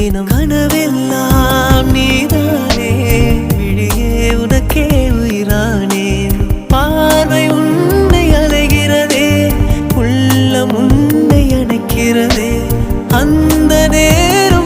தினம் கனவெல்லாம் நீதானே விழியே உனக்கே உயிரானேன் பார்வை உன்னை அலைகிறதே உள்ளம் உன்னை அணைக்கிறதே அந்த நேரம்